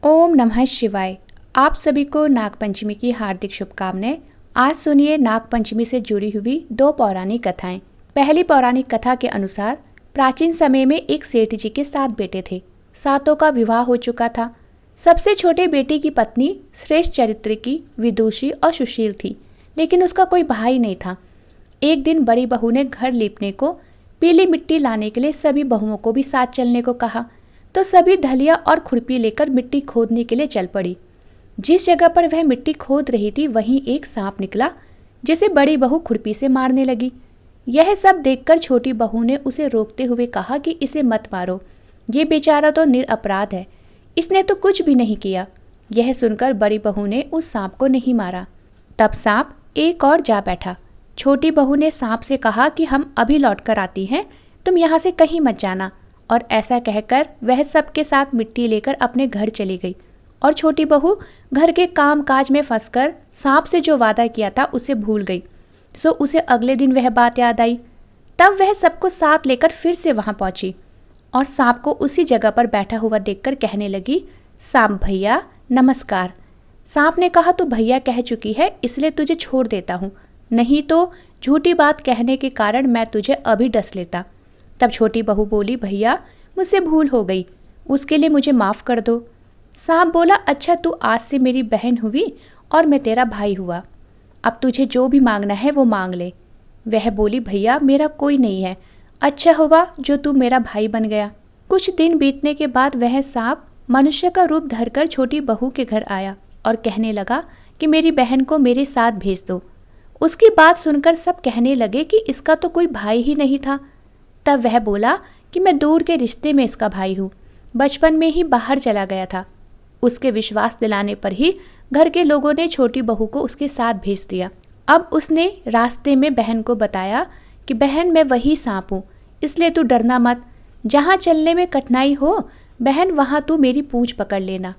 ओम नमः शिवाय। आप सभी को नागपंचमी की हार्दिक शुभकामनाएं। आज सुनिए नागपंचमी से जुड़ी हुई दो पौराणिक कथाएं। पहली पौराणिक कथा के अनुसार प्राचीन समय में एक सेठ जी के 7 बेटे थे। सातों का विवाह हो चुका था। सबसे छोटे बेटे की पत्नी श्रेष्ठ चरित्र की, विदुषी और सुशील थी, लेकिन उसका कोई भाई नहीं था। एक दिन बड़ी बहू ने घर लीपने को पीली मिट्टी लाने के लिए सभी बहुओं को भी साथ चलने को कहा, तो सभी धलिया और खुरपी लेकर मिट्टी खोदने के लिए चल पड़ी। जिस जगह पर वह मिट्टी खोद रही थी वहीं एक सांप निकला, जिसे बड़ी बहू खुरपी से मारने लगी। यह सब देखकर छोटी बहू ने उसे रोकते हुए कहा कि इसे मत मारो, ये बेचारा तो निरपराध है, इसने तो कुछ भी नहीं किया। यह सुनकर बड़ी बहू ने उस सांप को नहीं मारा। तब सांप एक और जा बैठा। छोटी बहू ने सांप से कहा कि हम अभी लौट कर आती हैं, तुम यहाँ से कहीं मत जाना। और ऐसा कहकर वह सबके साथ मिट्टी लेकर अपने घर चली गई। और छोटी बहू घर के काम काज में फंसकर सांप से जो वादा किया था उसे भूल गई। सो उसे अगले दिन वह बात याद आई। तब वह सबको साथ लेकर फिर से वहां पहुंची और सांप को उसी जगह पर बैठा हुआ देखकर कहने लगी, सांप भैया नमस्कार। सांप ने कहा, तू भैया कह चुकी है इसलिए तुझे छोड़ देता हूँ, नहीं तो झूठी बात कहने के कारण मैं तुझे अभी डस लेता। तब छोटी बहू बोली, भैया मुझसे भूल हो गई, उसके लिए मुझे माफ़ कर दो। सांप बोला, अच्छा तू आज से मेरी बहन हुई और मैं तेरा भाई हुआ, अब तुझे जो भी मांगना है वो मांग ले। वह बोली, भैया मेरा कोई नहीं है, अच्छा हुआ जो तू मेरा भाई बन गया। कुछ दिन बीतने के बाद वह सांप मनुष्य का रूप धरकर छोटी बहू के घर आया और कहने लगा कि मेरी बहन को मेरे साथ भेज दो। उसकी बात सुनकर सब कहने लगे कि इसका तो कोई भाई ही नहीं था। तब वह बोला कि मैं दूर के रिश्ते में इसका भाई हूँ, बचपन में ही बाहर चला गया था। उसके विश्वास दिलाने पर ही घर के लोगों ने छोटी बहू को उसके साथ भेज दिया। अब उसने रास्ते में बहन को बताया कि बहन मैं वही सांप हूँ, इसलिए तू डरना मत, जहाँ चलने में कठिनाई हो बहन वहाँ तू मेरी पूंछ पकड़ लेना।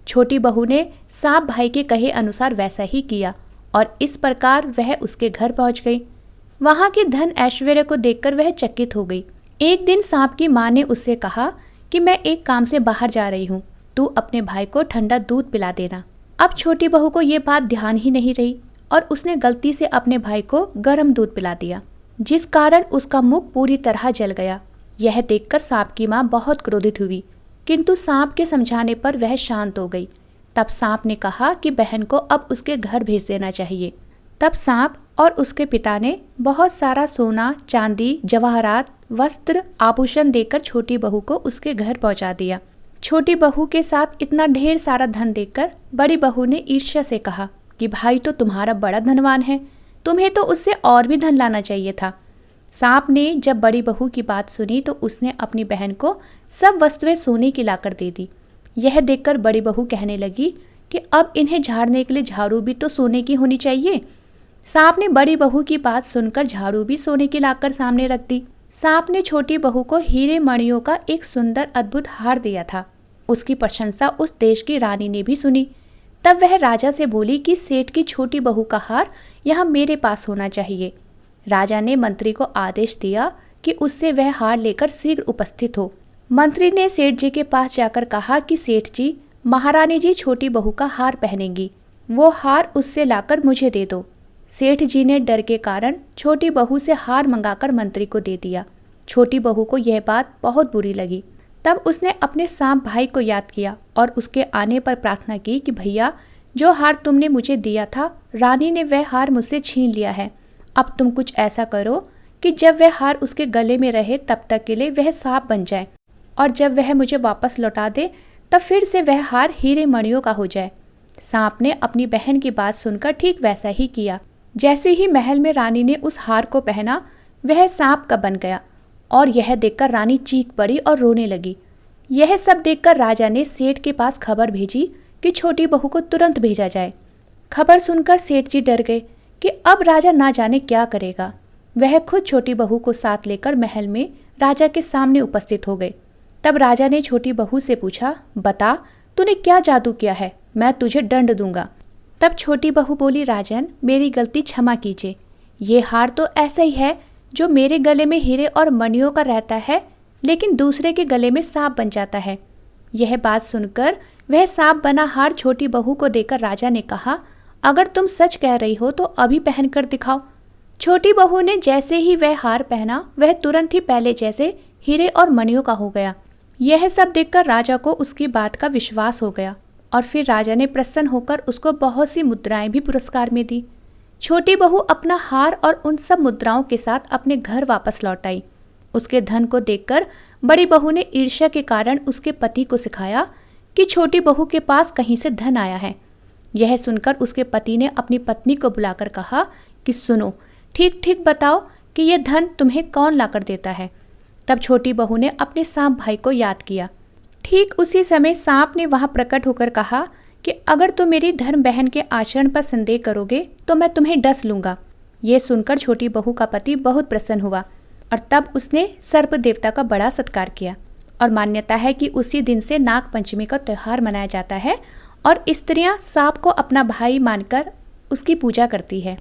छोटी बहू ने सांप भाई के कहे अनुसार वैसा ही किया और इस प्रकार वह उसके घर पहुँच गई। वहाँ के धन ऐश्वर्य को देखकर वह चकित हो गई। एक दिन सांप की माँ ने उससे कहा कि मैं एक काम से बाहर जा रही हूँ, तू अपने भाई को ठंडा दूध पिला देना। अब छोटी बहू को ये बात ध्यान ही नहीं रही और उसने गलती से अपने भाई को गर्म दूध पिला दिया, जिस कारण उसका मुख पूरी तरह जल गया। यह देखकर सांप की माँ बहुत क्रोधित हुई, किंतु सांप के समझाने पर वह शांत हो गई। तब सांप ने कहा कि बहन को अब उसके घर भेज देना चाहिए। तब सांप और उसके पिता ने बहुत सारा सोना, चांदी, जवाहरात, वस्त्र, आभूषण देकर छोटी बहू को उसके घर पहुंचा दिया। छोटी बहू के साथ इतना ढेर सारा धन देखकर बड़ी बहू ने ईर्ष्या से कहा कि भाई तो तुम्हारा बड़ा धनवान है, तुम्हें तो उससे और भी धन लाना चाहिए था। सांप ने जब बड़ी बहू की बात सुनी तो उसने अपनी बहन को सब वस्तुएं सोने की लाकर दे दी। यह देखकर बड़ी बहू कहने लगी कि अब इन्हें झाड़ने के लिए झाड़ू भी तो सोने की होनी चाहिए। सांप ने बड़ी बहू की बात सुनकर झाड़ू भी सोने की लाकर सामने रख दी। सांप ने छोटी बहू को हीरे मणियों का एक सुंदर अद्भुत हार दिया था। उसकी प्रशंसा उस देश की रानी ने भी सुनी। तब वह राजा से बोली कि सेठ की छोटी बहू का हार यहाँ मेरे पास होना चाहिए। राजा ने मंत्री को आदेश दिया कि उससे वह हार लेकर शीघ्र उपस्थित हो। मंत्री ने सेठ जी के पास जाकर कहा कि सेठ जी, महारानी जी छोटी बहू का हार पहनेंगी, वो हार उससे लाकर मुझे दे दो। सेठ जी ने डर के कारण छोटी बहू से हार मंगाकर मंत्री को दे दिया। छोटी बहू को यह बात बहुत बुरी लगी। तब उसने अपने सांप भाई को याद किया और उसके आने पर प्रार्थना की कि भैया, जो हार तुमने मुझे दिया था, रानी ने वह हार मुझसे छीन लिया है। अब तुम कुछ ऐसा करो कि जब वह हार उसके गले में रहे तब तक के लिए वह सांप बन जाए, और जब वह मुझे वापस लौटा दे तब फिर से वह हार हीरे मणियों का हो जाए। सांप ने अपनी बहन की बात सुनकर ठीक वैसा ही किया। जैसे ही महल में रानी ने उस हार को पहना, वह सांप का बन गया और यह देखकर रानी चीख पड़ी और रोने लगी। यह सब देखकर राजा ने सेठ के पास खबर भेजी कि छोटी बहू को तुरंत भेजा जाए। खबर सुनकर सेठ जी डर गए कि अब राजा ना जाने क्या करेगा। वह खुद छोटी बहू को साथ लेकर महल में राजा के सामने उपस्थित हो गए। तब राजा ने छोटी बहू से पूछा, बता तूने क्या जादू किया है, मैं तुझे दंड दूंगा। तब छोटी बहू बोली, राजन मेरी गलती क्षमा कीजिए, ये हार तो ऐसा ही है जो मेरे गले में हीरे और मणियों का रहता है, लेकिन दूसरे के गले में सांप बन जाता है। यह बात सुनकर वह सांप बना हार छोटी बहू को देकर राजा ने कहा, अगर तुम सच कह रही हो तो अभी पहन कर दिखाओ। छोटी बहू ने जैसे ही वह हार पहना वह तुरंत ही पहले जैसे हीरे और मणियों का हो गया। यह सब देखकर राजा को उसकी बात का विश्वास हो गया और फिर राजा ने प्रसन्न होकर उसको बहुत सी मुद्राएं भी पुरस्कार में दी। छोटी बहू अपना हार और उन सब मुद्राओं के साथ अपने घर वापस लौट आई। उसके धन को देखकर बड़ी बहू ने ईर्ष्या के कारण उसके पति को सिखाया कि छोटी बहू के पास कहीं से धन आया है। यह सुनकर उसके पति ने अपनी पत्नी को बुलाकर कहा कि सुनो, ठीक ठीक बताओ कि यह धन तुम्हें कौन लाकर देता है। तब छोटी बहू ने अपने सांप भाई को याद किया। ठीक उसी समय सांप ने वहां प्रकट होकर कहा कि अगर तुम मेरी धर्म बहन के आचरण पर संदेह करोगे तो मैं तुम्हें डस लूंगा। ये सुनकर छोटी बहू का पति बहुत प्रसन्न हुआ और तब उसने सर्प देवता का बड़ा सत्कार किया और मान्यता है कि उसी दिन से नाग पंचमी का त्यौहार मनाया जाता है और स्त्रियां सांप को अपना भाई मानकर उसकी पूजा करती है।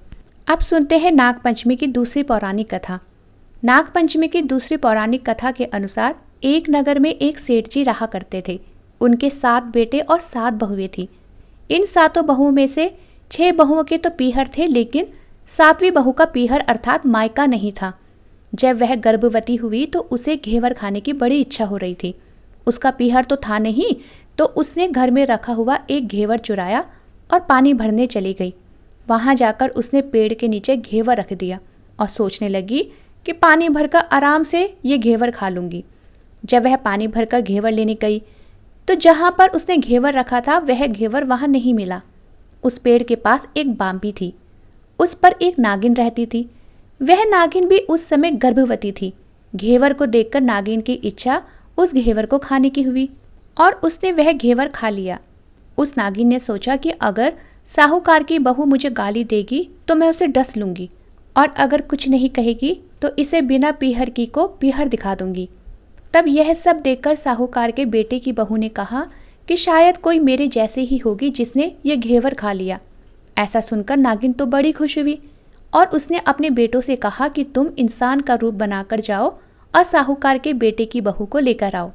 अब सुनते हैं नाग पंचमी की दूसरी पौराणिक कथा। नाग पंचमी की दूसरी पौराणिक कथा के अनुसार एक नगर में एक सेठ जी रहा करते थे। उनके 7 बेटे और 7 बहुएं थीं। इन 7 बहुओं में से 6 बहुओं के तो पीहर थे, लेकिन 7वीं बहू का पीहर अर्थात मायका नहीं था। जब वह गर्भवती हुई तो उसे घेवर खाने की बड़ी इच्छा हो रही थी। उसका पीहर तो था नहीं, तो उसने घर में रखा हुआ एक घेवर चुराया और पानी भरने चली गई। वहां जाकर उसने पेड़ के नीचे घेवर रख दिया और सोचने लगी कि पानी भरकर आराम से ये घेवर खा लूंगी। जब वह पानी भरकर घेवर लेने गई तो जहां पर उसने घेवर रखा था वह घेवर वहां नहीं मिला। उस पेड़ के पास एक बांबी थी, उस पर एक नागिन रहती थी। वह नागिन भी उस समय गर्भवती थी। घेवर को देखकर नागिन की इच्छा उस घेवर को खाने की हुई और उसने वह घेवर खा लिया। उस नागिन ने सोचा कि अगर साहूकार की बहू मुझे गाली देगी तो मैं उसे डस लूंगी और अगर कुछ नहीं कहेगी तो इसे बिना पीहर की को पीहर दिखा दूंगी। तब यह सब देखकर साहूकार के बेटे की बहू ने कहा कि शायद कोई मेरे जैसे ही होगी जिसने ये घेवर खा लिया। ऐसा सुनकर नागिन तो बड़ी खुश हुई और उसने अपने बेटों से कहा कि तुम इंसान का रूप बनाकर जाओ और साहूकार के बेटे की बहू को लेकर आओ।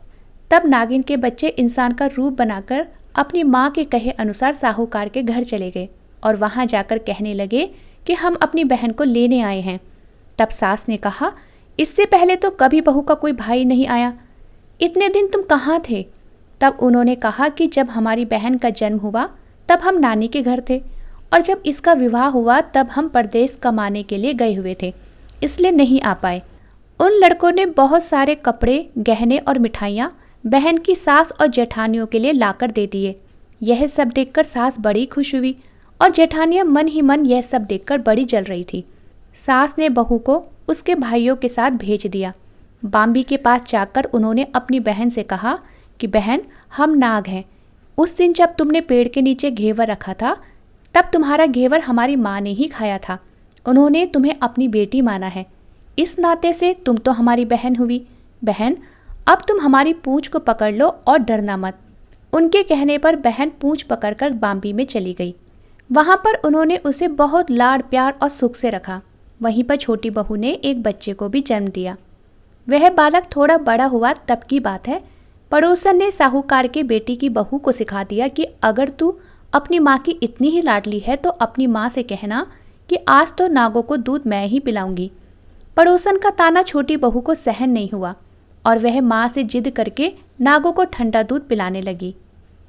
तब नागिन के बच्चे इंसान का रूप बनाकर अपनी माँ के कहे अनुसार साहूकार के घर चले गए और वहां जाकर कहने लगे कि हम अपनी बहन को लेने आए हैं। तब सास ने कहा, इससे पहले तो कभी बहू का कोई भाई नहीं आया, इतने दिन तुम कहाँ थे? तब उन्होंने कहा कि जब हमारी बहन का जन्म हुआ तब हम नानी के घर थे और जब इसका विवाह हुआ तब हम परदेश कमाने के लिए गए हुए थे, इसलिए नहीं आ पाए। उन लड़कों ने बहुत सारे कपड़े, गहने और मिठाइयाँ बहन की सास और जेठानियों के लिए लाकर दे दिए। यह सब देखकर सास बड़ी खुश हुई और जेठानियाँ मन ही मन यह सब देखकर बड़ी जल रही थी। सास ने बहू को उसके भाइयों के साथ भेज दिया। बांबी के पास जाकर उन्होंने अपनी बहन से कहा कि बहन, हम नाग हैं। उस दिन जब तुमने पेड़ के नीचे घेवर रखा था तब तुम्हारा घेवर हमारी माँ ने ही खाया था। उन्होंने तुम्हें अपनी बेटी माना है, इस नाते से तुम तो हमारी बहन हुई। बहन, अब तुम हमारी पूंछ को पकड़ लो और डरना मत। उनके कहने पर बहन पूंछ पकड़कर बांबी में चली गई। वहां पर उन्होंने उसे बहुत लाड़ प्यार और सुख से रखा। वहीं पर छोटी बहू ने एक बच्चे को भी जन्म दिया। वह बालक थोड़ा बड़ा हुआ तब की बात है। पड़ोसन ने साहूकार के बेटी की बहू को सिखा दिया कि अगर तू अपनी माँ की इतनी ही लाडली है तो अपनी माँ से कहना कि आज तो नागों को दूध मैं ही पिलाऊंगी। पड़ोसन का ताना छोटी बहू को सहन नहीं हुआ और वह माँ से जिद करके नागों को ठंडा दूध पिलाने लगी।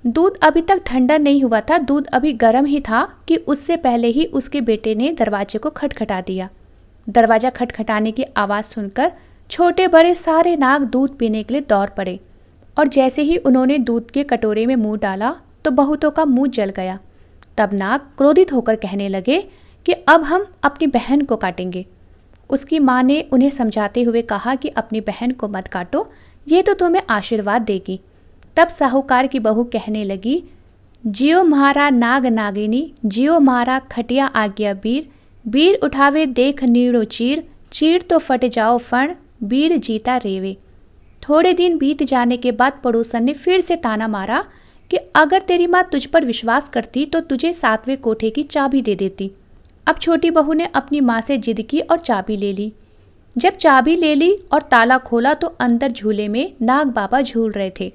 दूध अभी तक ठंडा नहीं हुआ था, दूध अभी गर्म ही था कि उससे पहले ही उसके बेटे ने दरवाजे को खटखटा दिया। दरवाजा खटखटाने की आवाज़ सुनकर छोटे बड़े सारे नाग दूध पीने के लिए दौड़ पड़े और जैसे ही उन्होंने दूध के कटोरे में मुंह डाला तो बहुतों का मुंह जल गया। तब नाग क्रोधित होकर कहने लगे कि अब हम अपनी बहन को काटेंगे। उसकी माँ ने उन्हें समझाते हुए कहा कि अपनी बहन को मत काटो, ये तो तुम्हें आशीर्वाद देगी। तब साहूकार की बहू कहने लगी, जियो म्हारा नाग नागिनी, जियो म्हारा खटिया आज्ञा बीर, बीर उठावे देख नीड़ो चीर, चीर तो फट जाओ फण, बीर जीता रेवे। थोड़े दिन बीत जाने के बाद पड़ोसन ने फिर से ताना मारा कि अगर तेरी माँ तुझ पर विश्वास करती तो तुझे 7वें कोठे की चाबी दे देती। अब छोटी बहू ने अपनी माँ से जिद की और चाबी ले ली। जब चाबी ले ली और ताला खोला तो अंदर झूले में नाग बाबा झूल रहे थे।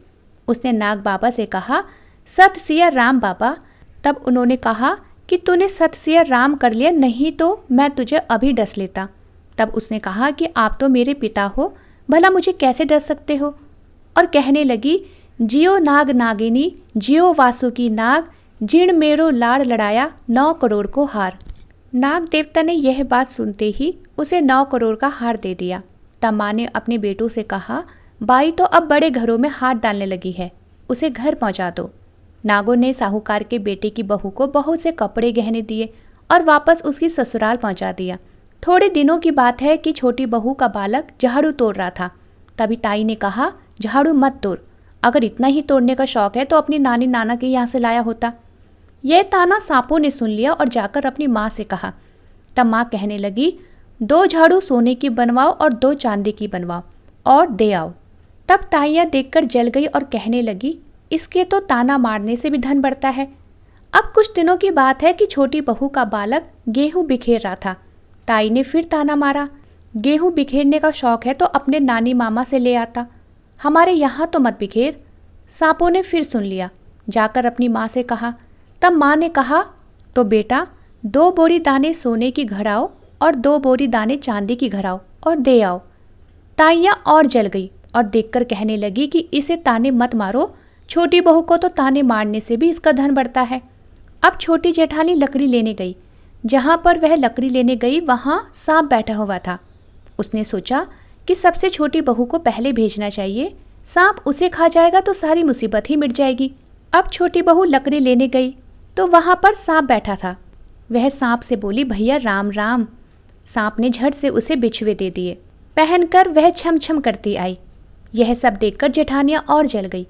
उसने नाग बाबा से कहा, सत सिया राम बाबा। तब उन्होंने कहा कि तूने सत सिया राम कर लिया, नहीं तो मैं तुझे अभी डस लेता। तब उसने कहा कि आप तो मेरे पिता हो, भला मुझे कैसे डस सकते हो। और कहने लगी, जियो नाग नागिनी जियो वासुकी नाग, जिण मेरो लाड़ लड़ाया 9 करोड़ को हार। नाग देवता ने यह बात सुनते ही उसे 9 करोड़ का हार दे दिया। तब माँ ने अपने बेटों से कहा, बाई तो अब बड़े घरों में हाथ डालने लगी है, उसे घर पहुंचा दो। नागों ने साहूकार के बेटे की बहू को बहुत से कपड़े गहने दिए और वापस उसकी ससुराल पहुंचा दिया। थोड़े दिनों की बात है कि छोटी बहू का बालक झाड़ू तोड़ रहा था। तभी ताई ने कहा, झाड़ू मत तोड़, अगर इतना ही तोड़ने का शौक है तो अपनी नानी नाना के यहाँ से लाया होता। यह ताना सांपों ने सुन लिया और जाकर अपनी माँ से कहा। तब माँ कहने लगी, 2 झाड़ू सोने की बनवाओ और 2 चांदी की बनवाओ और दे आओ। तब ताइयाँ देखकर जल गई और कहने लगी, इसके तो ताना मारने से भी धन बढ़ता है। अब कुछ दिनों की बात है कि छोटी बहू का बालक गेहूं बिखेर रहा था। ताई ने फिर ताना मारा, गेहूं बिखेरने का शौक है तो अपने नानी मामा से ले आता, हमारे यहाँ तो मत बिखेर। सांपों ने फिर सुन लिया, जाकर अपनी माँ से कहा। तब माँ ने कहा, तो बेटा 2 बोरी दाने सोने की घड़ाओ और 2 बोरी दाने चांदी की घड़ाओ और दे आओ। ताइयाँ और जल गई और देखकर कहने लगी कि इसे ताने मत मारो, छोटी बहू को तो ताने मारने से भी इसका धन बढ़ता है। अब छोटी जेठानी लकड़ी लेने गई। जहाँ पर वह लकड़ी लेने गई वहाँ सांप बैठा हुआ था। उसने सोचा कि सबसे छोटी बहू को पहले भेजना चाहिए, सांप उसे खा जाएगा तो सारी मुसीबत ही मिट जाएगी। अब छोटी बहू लकड़ी लेने गई तो वहाँ पर सांप बैठा था। वह सांप से बोली, भैया राम राम। सांप ने झट से उसे बिछुए दे दिए। पहनकर वह छम छम करती आई। यह सब देखकर जेठानियाँ और जल गई।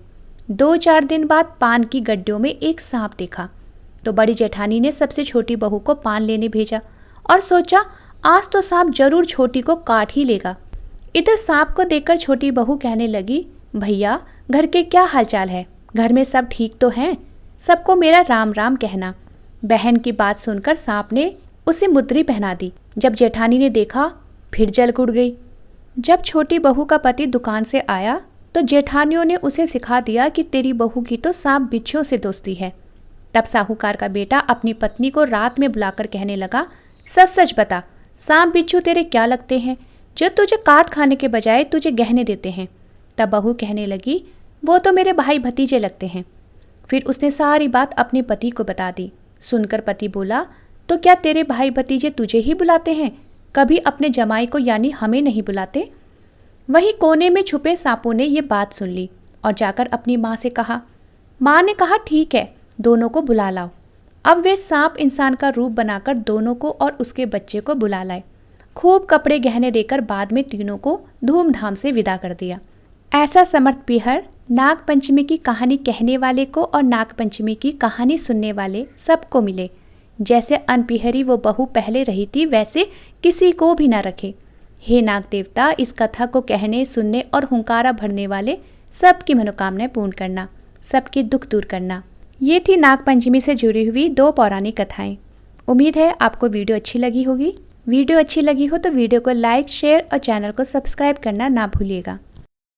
2-4 दिन बाद पान की गड्डियों में एक सांप देखा तो बड़ी जेठानी ने सबसे छोटी बहू को पान लेने भेजा और सोचा आज तो सांप जरूर छोटी को काट ही लेगा। इधर सांप को देखकर छोटी बहू कहने लगी, भैया घर के क्या हालचाल है, घर में सब ठीक तो हैं, सबको मेरा राम राम कहना। बहन की बात सुनकर सांप ने उसे मुद्री पहना दी। जब जेठानी ने देखा फिर जल उड़ गई। जब छोटी बहू का पति दुकान से आया तो जेठानियों ने उसे सिखा दिया कि तेरी बहू की तो सांप बिच्छुओं से दोस्ती है। तब साहूकार का बेटा अपनी पत्नी को रात में बुलाकर कहने लगा, सच सच बता, सांप बिच्छू तेरे क्या लगते हैं जो तुझे काट खाने के बजाय तुझे गहने देते हैं। तब बहू कहने लगी, वो तो मेरे भाई भतीजे लगते हैं। फिर उसने सारी बात अपने पति को बता दी। सुनकर पति बोला, तो क्या तेरे भाई भतीजे तुझे ही बुलाते हैं, कभी अपने जमाई को यानी हमें नहीं बुलाते? वहीं कोने में छुपे सांपों ने ये बात सुन ली और जाकर अपनी माँ से कहा। माँ ने कहा, ठीक है, दोनों को बुला लाओ। अब वे सांप इंसान का रूप बनाकर दोनों को और उसके बच्चे को बुला लाए। खूब कपड़े गहने देकर बाद में तीनों को धूमधाम से विदा कर दिया। ऐसा समर्थ पीहर नाग पंचमी की कहानी कहने वाले को और नाग पंचमी की कहानी सुनने वाले सबको मिले। जैसे अनपिहरी वो बहू पहले रही थी वैसे किसी को भी न रखे। हे नाग देवता, इस कथा को कहने, सुनने और हुंकारा भरने वाले सबकी मनोकामनाएं पूर्ण करना, सबके दुख दूर करना। ये थी नाग पंचमी से जुड़ी हुई 2 पौराणिक कथाएं। उम्मीद है आपको वीडियो अच्छी लगी होगी। वीडियो अच्छी लगी हो तो वीडियो को लाइक, शेयर और चैनल को सब्सक्राइब करना ना भूलिएगा।